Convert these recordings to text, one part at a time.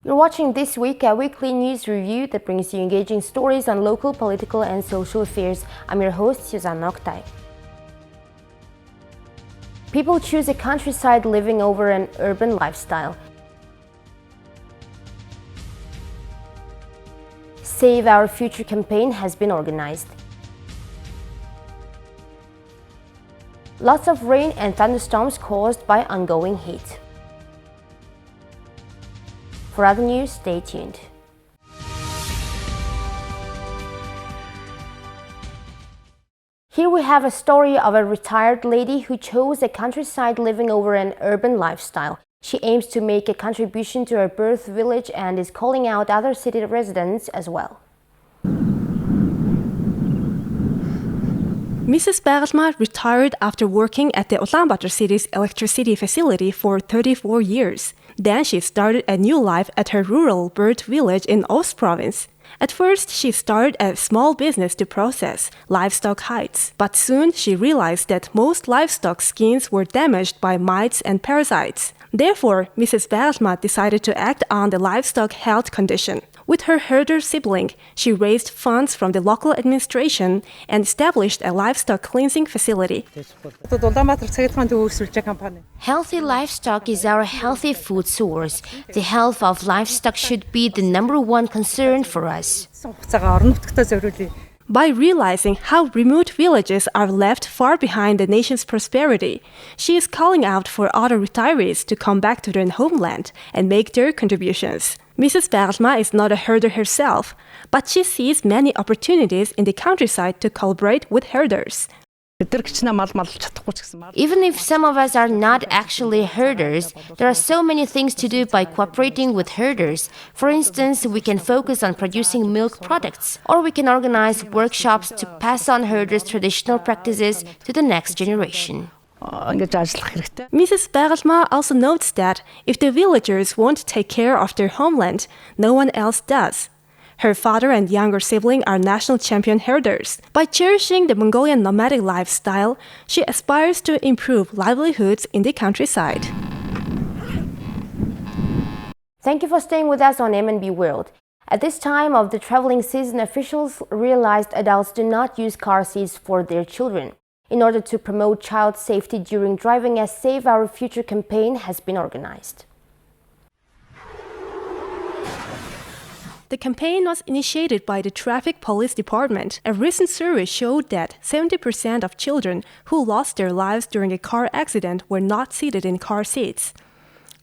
You're watching This Week, a weekly news review that brings you engaging stories on local, political and social affairs. I'm your host, Susanna Oktay. People choose a countryside living over an urban lifestyle. Save Our Future campaign has been organized. Lots of rain and thunderstorms caused by ongoing heat. For other news, stay tuned. Here we have a story of a retired lady who chose a countryside living over an urban lifestyle. She aims to make a contribution to her birth village and is calling out other city residents as well. Mrs. Bergma retired after working at the Ulaanbaatar city's electricity facility for 34 years. Then she started a new life at her rural bird village in Oost province. At first, she started a small business to process livestock hides. But soon she realized that most livestock skins were damaged by mites and parasites. Therefore, Mrs. Bergma decided to act on the livestock health condition. With her herder sibling, she raised funds from the local administration and established a livestock cleansing facility. Healthy livestock is our healthy food source. The health of livestock should be the #1 concern for us. By realizing how remote villages are left far behind the nation's prosperity, she is calling out for other retirees to come back to their homeland and make their contributions. Mrs. Bergma is not a herder herself, but she sees many opportunities in the countryside to collaborate with herders. Even if some of us are not actually herders, there are so many things to do by cooperating with herders. For instance, we can focus on producing milk products, or we can organize workshops to pass on herders' traditional practices to the next generation. Mrs. Bergma also notes that if the villagers won't take care of their homeland, no one else does. Her father and younger sibling are national champion herders. By cherishing the Mongolian nomadic lifestyle, she aspires to improve livelihoods in the countryside. Thank you for staying with us on MNB World. At this time of the traveling season, officials realized adults do not use car seats for their children. In order to promote child safety during driving, a Save Our Future campaign has been organized. The campaign was initiated by the Traffic Police Department. A recent survey showed that 70% of children who lost their lives during a car accident were not seated in car seats.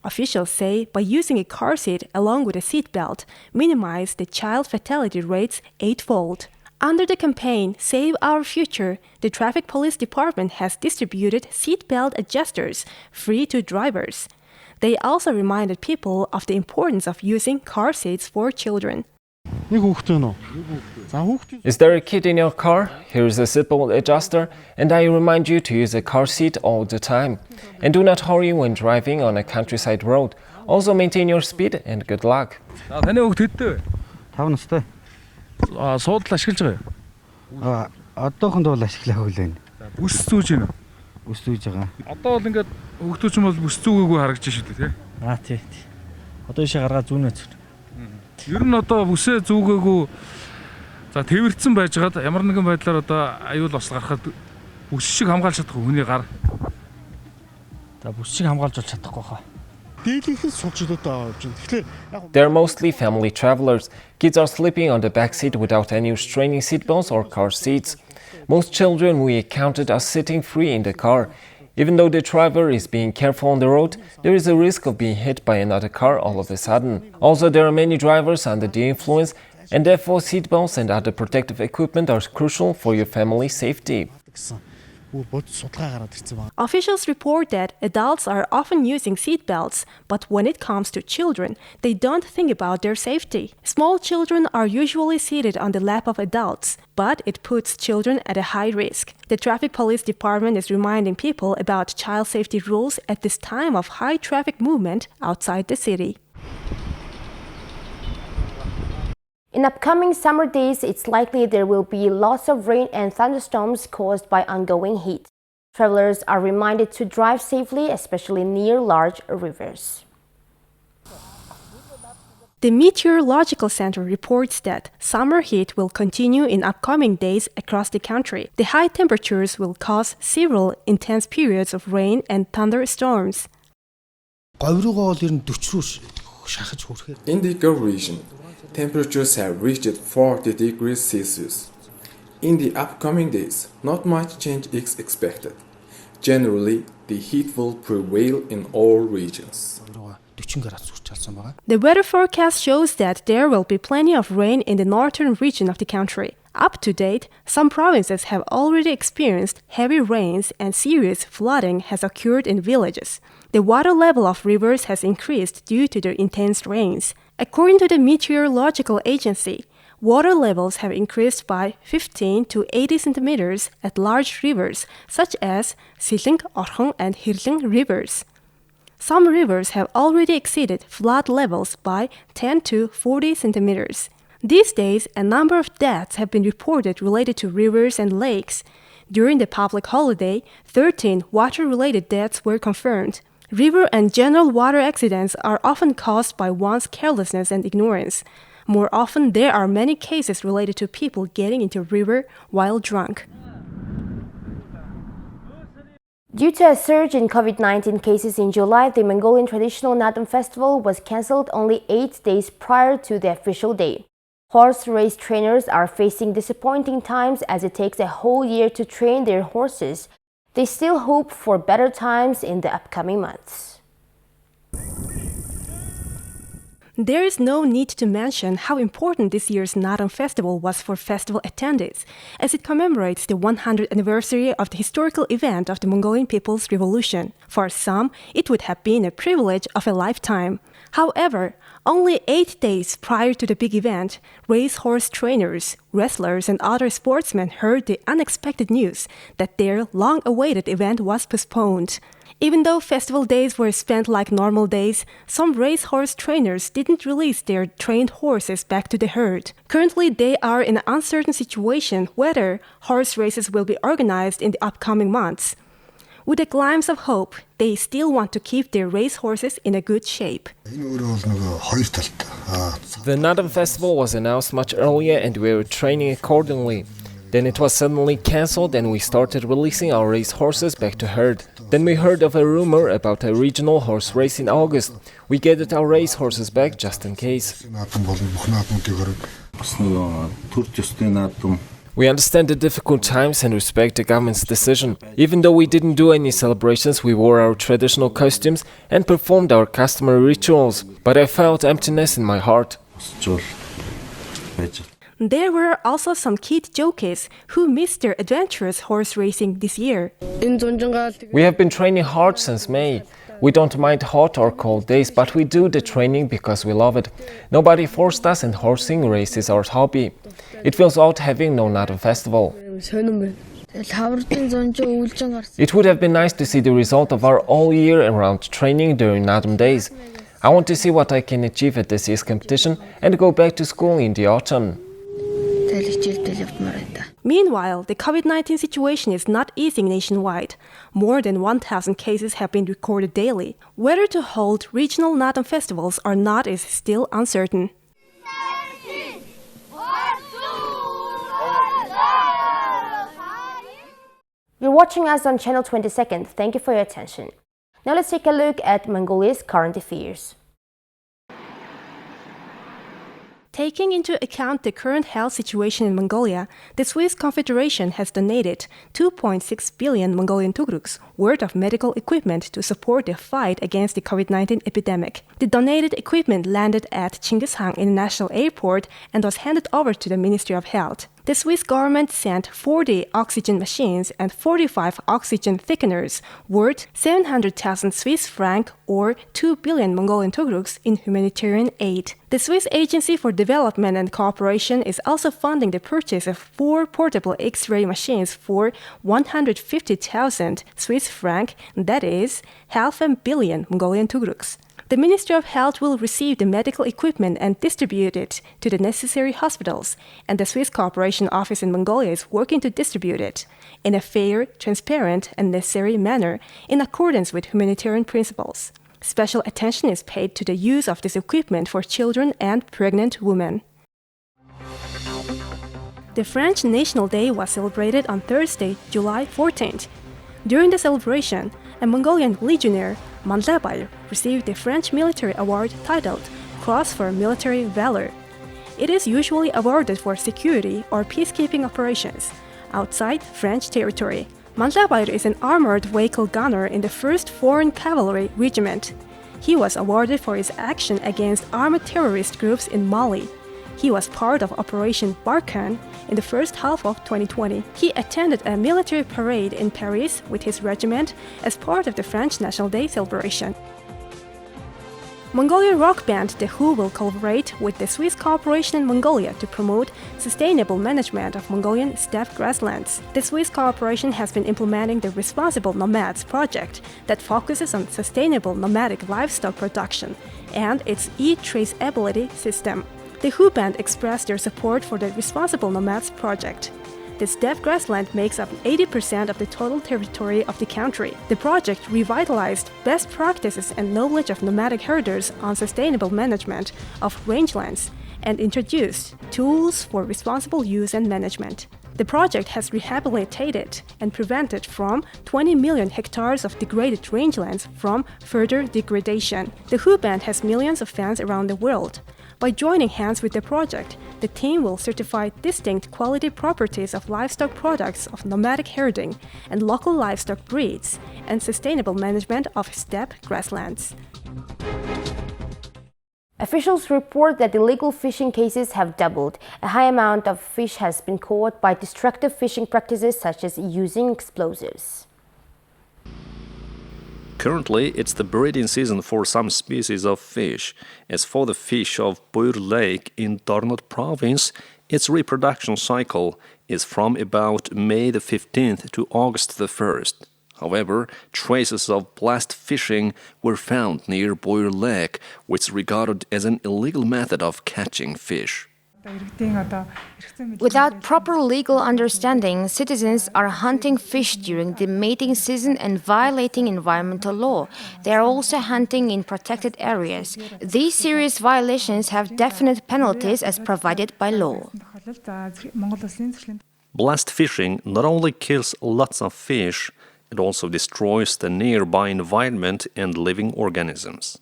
Officials say by using a car seat along with a seat belt, minimize the child fatality rates 8-fold. Under the campaign Save Our Future, the Traffic Police Department has distributed seatbelt adjusters free to drivers. They also reminded people of the importance of using car seats for children. Is there a kid in your car? Here is a seatbelt adjuster, and I remind you to use a car seat all the time. And do not hurry when driving on a countryside road. Also maintain your speed and good luck. Суудал ашиглаж байгаа юу? Одоохондоо бол ашиглаагүй л байна. Үс зүүж гинэ. Үс зүүж байгаа. Одоо бол ингээд хөгтөөч юм бол үс зүүгээгүй харагдаж шүү дээ, тий? Тий. Одоо ишээ гаргаа зүүнээ зүг. Ер нь одоо үсээ зүүгээгүй за тэрвэрцэн байжгаад ямар нэгэн байдлаар одоо аюул осол гарахад үс шиг хамгаалж чадахгүй хүний гар. За бүс шиг хамгаалж бол чадахгүй хаа. They're mostly family travelers. Kids are sleeping on the back seat without any restraining seatbelts or car seats. Most children we counted are sitting free in the car. Even though the driver is being careful on the road, there is a risk of being hit by another car all of a sudden. Also, there are many drivers under the influence, and therefore seatbelts and other protective equipment are crucial for your family's safety. Officials report that adults are often using seatbelts, but when it comes to children, they don't think about their safety. Small children are usually seated on the lap of adults, but it puts children at a high risk. The Traffic Police Department is reminding people about child safety rules at this time of high traffic movement outside the city. In upcoming summer days, it's likely there will be lots of rain and thunderstorms caused by ongoing heat. Travelers are reminded to drive safely, especially near large rivers. The Meteorological Center reports that summer heat will continue in upcoming days across the country. The high temperatures will cause several intense periods of rain and thunderstorms. In the Gulf region, temperatures have reached 40 degrees Celsius. In the upcoming days, not much change is expected. Generally, the heat will prevail in all regions. The weather forecast shows that there will be plenty of rain in the northern region of the country. Up to date, some provinces have already experienced heavy rains and serious flooding has occurred in villages. The water level of rivers has increased due to the intense rains. According to the Meteorological Agency, water levels have increased by 15 to 80 centimeters at large rivers such as Siling, Orхон, and Hirling rivers. Some rivers have already exceeded flood levels by 10 to 40 centimeters. These days, a number of deaths have been reported related to rivers and lakes. During the public holiday, 13 water-related deaths were confirmed. River and general water accidents are often caused by one's carelessness and ignorance. More often, there are many cases related to people getting into a river while drunk. Due to a surge in COVID-19 cases in July, the Mongolian traditional Natto festival was cancelled only 8 days prior to the official date. Horse race trainers are facing disappointing times as it takes a whole year to train their horses. They still hope for better times in the upcoming months. There is no need to mention how important this year's Natto festival was for festival attendees, as it commemorates the 100th anniversary of the historical event of the Mongolian People's Revolution. For some, it would have been a privilege of a lifetime. However, only 8 days prior to the big event, racehorse trainers, wrestlers, and other sportsmen heard the unexpected news that their long-awaited event was postponed. Even though festival days were spent like normal days, some racehorse trainers didn't release their trained horses back to the herd. Currently, they are in an uncertain situation whether horse races will be organized in the upcoming months. With a glimpse of hope, they still want to keep their racehorses in a good shape. The Natto festival was announced much earlier and we were training accordingly. Then it was suddenly cancelled and we started releasing our race horses back to herd. Then we heard of a rumor about a regional horse race in August. We gathered our race horses back just in case. We understand the difficult times and respect the government's decision. Even though we didn't do any celebrations, we wore our traditional costumes and performed our customary rituals. But I felt emptiness in my heart. There were also some kid jockeys who missed their adventurous horse racing this year. We have been training hard since May. We don't mind hot or cold days, but we do the training because we love it. Nobody forced us and horsing race is our hobby. It feels odd having no Natto festival. It would have been nice to see the result of our all year around training during Natto days. I want to see what I can achieve at this year's competition and go back to school in the autumn. Meanwhile, the COVID-19 situation is not easing nationwide. More than 1,000 cases have been recorded daily. Whether to hold regional Natto festivals or not is still uncertain. You're watching us on channel 22nd. Thank you for your attention. Now let's take a look at Mongolia's current affairs. Taking into account the current health situation in Mongolia, the Swiss Confederation has donated 2.6 billion Mongolian tugruks worth of medical equipment to support the fight against the COVID-19 epidemic. The donated equipment landed at Chinggishang International Airport and was handed over to the Ministry of Health. The Swiss government sent 40 oxygen machines and 45 oxygen thickeners worth 700,000 Swiss francs or 2 billion Mongolian tugruks in humanitarian aid. The Swiss Agency for Development and Cooperation is also funding the purchase of 4 portable X-ray machines for 150,000 Swiss francs, that is, 500 million Mongolian tugruks. The Ministry of Health will receive the medical equipment and distribute it to the necessary hospitals, and the Swiss Cooperation Office in Mongolia is working to distribute it in a fair, transparent, and necessary manner in accordance with humanitarian principles. Special attention is paid to the use of this equipment for children and pregnant women. The French National Day was celebrated on Thursday, July 14th. During the celebration, a Mongolian legionnaire, Mandabayr, received the French military award titled Cross for Military Valor. It is usually awarded for security or peacekeeping operations outside French territory. Mandabayr is an armored vehicle gunner in the 1st Foreign Cavalry Regiment. He was awarded for his action against armed terrorist groups in Mali. He was part of Operation Barkhane in the first half of 2020. He attended a military parade in Paris with his regiment as part of the French National Day celebration. Mongolian rock band The Who will collaborate with the Swiss Corporation in Mongolia to promote sustainable management of Mongolian steppe grasslands. The Swiss Corporation has been implementing the Responsible Nomads project that focuses on sustainable nomadic livestock production and its e-traceability system. The Who band expressed their support for the Responsible Nomads project. The steppe grassland makes up 80% of the total territory of the country. The project revitalized best practices and knowledge of nomadic herders on sustainable management of rangelands and introduced tools for responsible use and management. The project has rehabilitated and prevented from 20 million hectares of degraded rangelands from further degradation. The Who band has millions of fans around the world. By joining hands with the project, the team will certify distinct quality properties of livestock products of nomadic herding and local livestock breeds and sustainable management of steppe grasslands. Officials report that illegal fishing cases have doubled. A high amount of fish has been caught by destructive fishing practices such as using explosives. Currently, it's the breeding season for some species of fish. As for the fish of Buyur Lake in Dornot province, its reproduction cycle is from about May the 15th to August the 1st. However, traces of blast fishing were found near Buyur Lake, which is regarded as an illegal method of catching fish. Without proper legal understanding, citizens are hunting fish during the mating season and violating environmental law. They are also hunting in protected areas. These serious violations have definite penalties as provided by law. Blast fishing not only kills lots of fish, it also destroys the nearby environment and living organisms.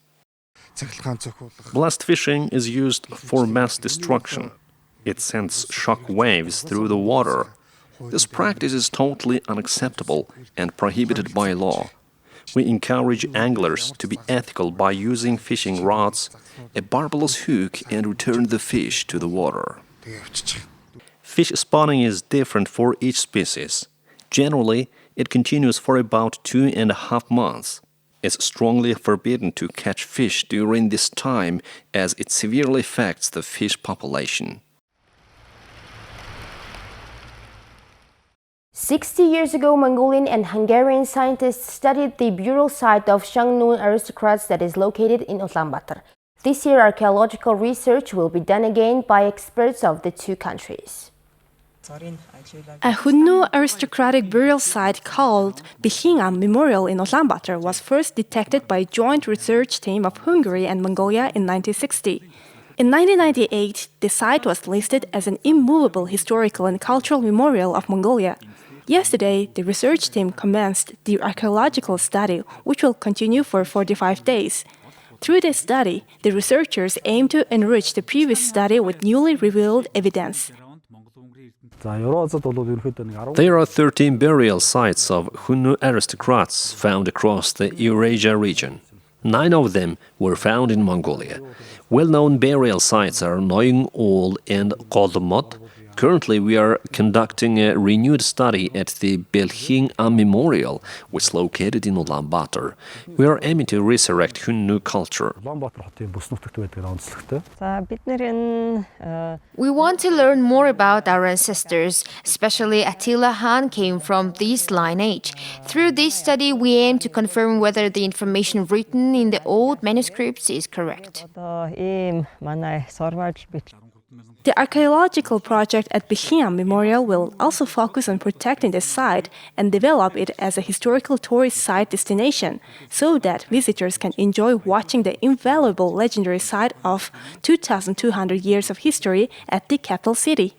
Blast fishing is used for mass destruction. It sends shock waves through the water. This practice is totally unacceptable and prohibited by law. We encourage anglers to be ethical by using fishing rods, a barbless hook, and return the fish to the water. Fish spawning is different for each species. Generally, it continues for about 2.5 months. It's strongly forbidden to catch fish during this time as it severely affects the fish population. 60 years ago, Mongolian and Hungarian scientists studied the burial site of Shangnoon aristocrats that is located in Ulaanbaatar. This year, archaeological research will be done again by experts of the two countries. A Hunnu aristocratic burial site called Bihingam Memorial in Ulaanbaatar was first detected by a joint research team of Hungary and Mongolia in 1960. In 1998, the site was listed as an immovable historical and cultural memorial of Mongolia. Yesterday, the research team commenced the archaeological study, which will continue for 45 days. Through this study, the researchers aim to enrich the previous study with newly revealed evidence. There are 13 burial sites of Hunnu aristocrats found across the Eurasia region. 9 of them were found in Mongolia. Well-known burial sites are Noyung Ol and Qoldmot. Currently, we are conducting a renewed study at the Bihingam Memorial, which is located in Ulaanbaatar. We are aiming to resurrect Hunnu culture. We want to learn more about our ancestors, especially Attila Han came from this lineage. Through this study, we aim to confirm whether the information written in the old manuscripts is correct. The archaeological project at Bichiam Memorial will also focus on protecting the site and develop it as a historical tourist site destination so that visitors can enjoy watching the invaluable legendary site of 2,200 years of history at the capital city.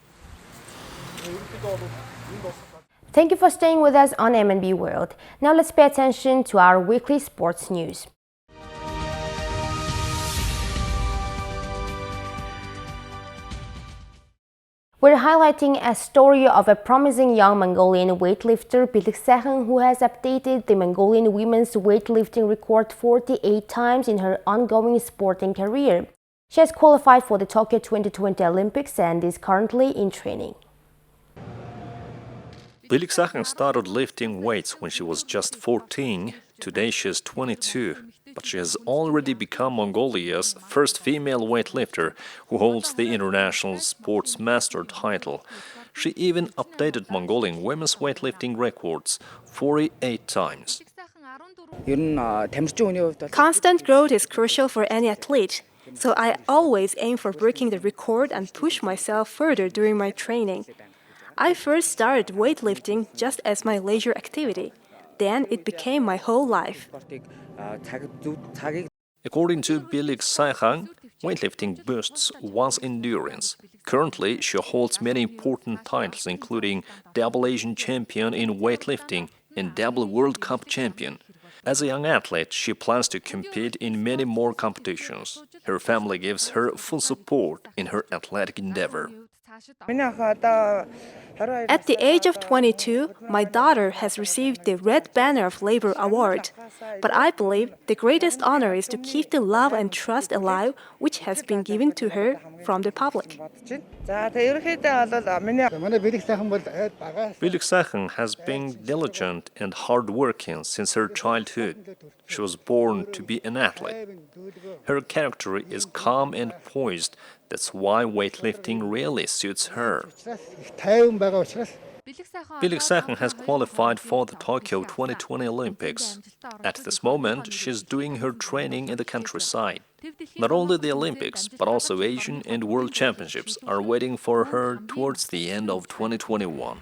Thank you for staying with us on MNB World. Now let's pay attention to our weekly sports news. We're highlighting a story of a promising young Mongolian weightlifter, Bilik, who has updated the Mongolian women's weightlifting record 48 times in her ongoing sporting career. She has qualified for the Tokyo 2020 Olympics and is currently in training. Bilik started lifting weights when she was just 14. Today she is 22. But she has already become Mongolia's first female weightlifter who holds the international sports master title. She even updated Mongolian women's weightlifting records 48 times. Constant growth is crucial for any athlete, so I always aim for breaking the record and push myself further during my training. I first started weightlifting just as my leisure activity. Then it became my whole life. According to Bilik, weightlifting boosts one's endurance. Currently, she holds many important titles, including double Asian champion in weightlifting and double World Cup champion. As a young athlete, she plans to compete in many more competitions. Her family gives her full support in her athletic endeavor. At the age of 22, my daughter has received the Red Banner of Labor Award. But I believe the greatest honor is to keep the love and trust alive which has been given to her from the public. Bilik has been diligent and hardworking since her childhood. She was born to be an athlete. Her character is calm and poised. That's why weightlifting really suits her. Bilik has qualified for the Tokyo 2020 Olympics. At this moment, she's doing her training in the countryside. Not only the Olympics, but also Asian and World Championships are waiting for her towards the end of 2021.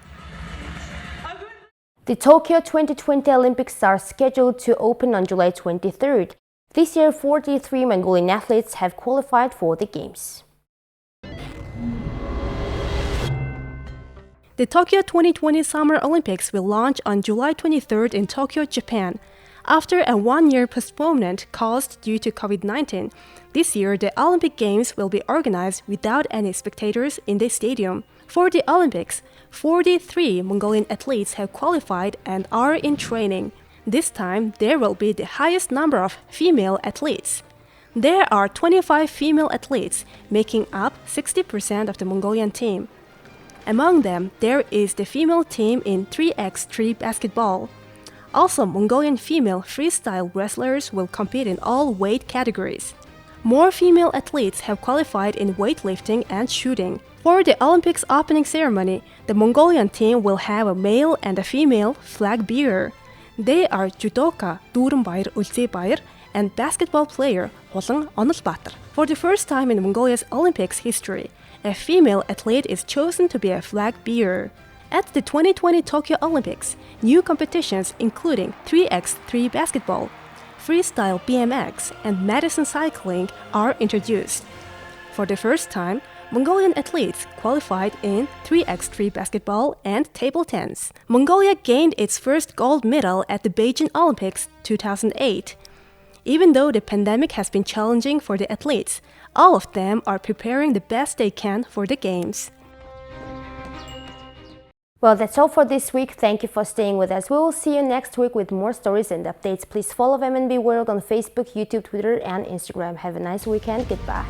The Tokyo 2020 Olympics are scheduled to open on July 23rd. This year, 43 Mongolian athletes have qualified for the Games. The Tokyo 2020 Summer Olympics will launch on July 23rd in Tokyo, Japan. After a one-year postponement caused due to COVID-19, this year the Olympic Games will be organized without any spectators in the stadium. For the Olympics, 43 Mongolian athletes have qualified and are in training. This time, there will be the highest number of female athletes. There are 25 female athletes, making up 60% of the Mongolian team. Among them, there is the female team in 3x3 basketball. Also, Mongolian female freestyle wrestlers will compete in all weight categories. More female athletes have qualified in weightlifting and shooting. For the Olympics opening ceremony, the Mongolian team will have a male and a female flag bearer. They are judoka Durunbayar Ulsebayar and basketball player Holan Onulbatr. For the first time in Mongolia's Olympics history, a female athlete is chosen to be a flag bearer. At the 2020 Tokyo Olympics, new competitions including 3x3 basketball, freestyle BMX, and Madison cycling are introduced. For the first time, Mongolian athletes qualified in 3x3 basketball and table tennis. Mongolia gained its first gold medal at the Beijing Olympics 2008. Even though the pandemic has been challenging for the athletes, all of them are preparing the best they can for the Games. Well, that's all for this week. Thank you for staying with us. We will see you next week with more stories and updates. Please follow MNB World on Facebook, YouTube, Twitter, and Instagram. Have a nice weekend. Goodbye.